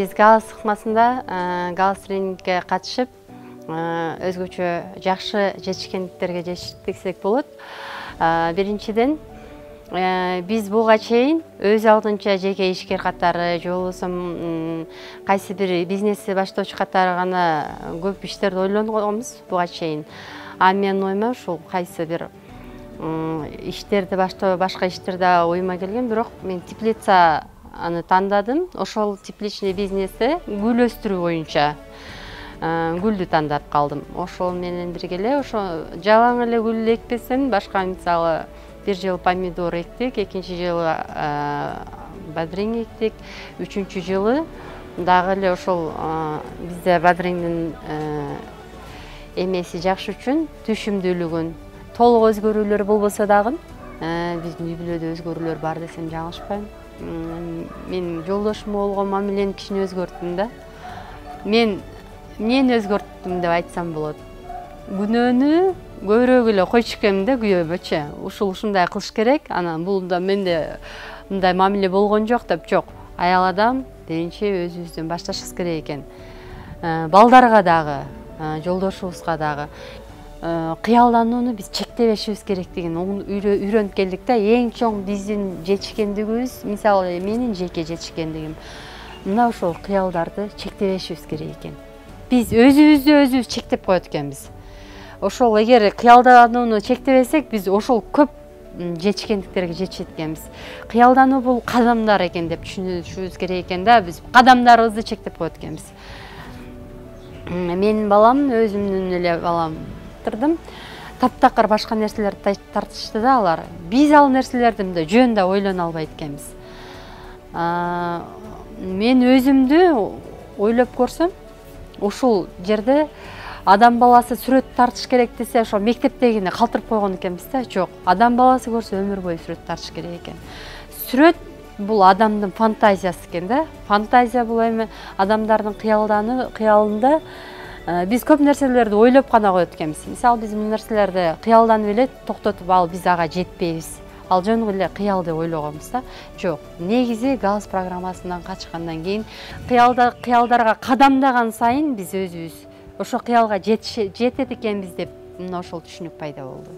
Биз галс ыкмасында галс тренингге катышып, өзгөчө жакшы жетишкендиктерге жетиштик болот. Биринчиден, биз буга чейин өз алдынча жеке ишкер катары же болбосо кайсы бир бизнести баштоочу катары гана көп иштерди ойлонгонбуз буга чейин. А менин оюма ушул кайсы бир иштерди башка иштерди оюма келген, бирок мен теплицаны тандадым. Ошол тепличный бизнести гүл өстүрүү боюнча гүлдү тандап калдым. Ошол менен бирге эле ошо жалаң эле гүл экпестен башка, мисалы, бир жыл помидор эктик, экинчи жылы бадырың эктик, үчүнчү жылы дагы эле ошол бизде бадырыңдын эмеси жакшы үчүн түшүмдүүлүгүн толук өзгөрүүлөр болбосо дагы биздин үй бүлөдө өзгөрүүлөр бар десем жаңылышпайм. Мен жолдошума болгон мамилени кичине өзгөрттүм да. Мен өзгөрттүм деп айтсам болот. Күнөөнү көбүрөөк эле койчу экенмин да күйөөмөчү. Ушундай кылыш керек, анан бул да менде мындай мамиле болгон жок деп, жок. Аял адам биринчи өзүбүздөн башташыбыз керек экен. Балдарга дагы, жолдошубузга дагы кыялданууну биз чектебешибиз керектигин үйрөнүп келдик да. Эң чоң биздин жетишкендигибиз, мисалы менин жеке жетишкендигим, мына ошол кыялдарды чектебешибиз керек экен. Биз өзүбүз чектеп коет экенбиз. Ошол эгер кыялданууну чектебесек, биз ошол көп жетишкендиктерге жетишет экенбиз. Кыялдануу бул кадамдар экен деп түшүнүшүбүз керек экен да. Биз кадамдарыбызды чектеп коет экенбиз. Менин балам, өзүмдүн эле балам таптакыр башка нерселерди тартышты да алар. Биз ал нерселерди мындай жөнүндө ойлоно албайт экенбиз. Мен өзүмдү ойлоп көрсөм, ушул жерде адам баласы сүрөт тартыш керек десе, ошо мектептегине калтырып койгон экенбиз да. Жок, адам баласы көрсө өмүр бою сүрөт тартыш керек экен. Сүрөт бул адамдын фантазиясы экен да. Фантазия бул эми адамдардын кыялында биз көп нерселерди ойлоп гана коет экенбиз. Мисалы, биз бул нерселерди кыялданып эле токтотуп алып, биз ага жетпейбиз. Ал жөн эле кыял деп ойлогонбуз да. Жок, негизи галс программасынан качкандан кийин кыялдарга кадамдаган сайын биз өзүбүз ошо кыялга жетет экенбиз деп, мына ошол түшүнүк пайда болду.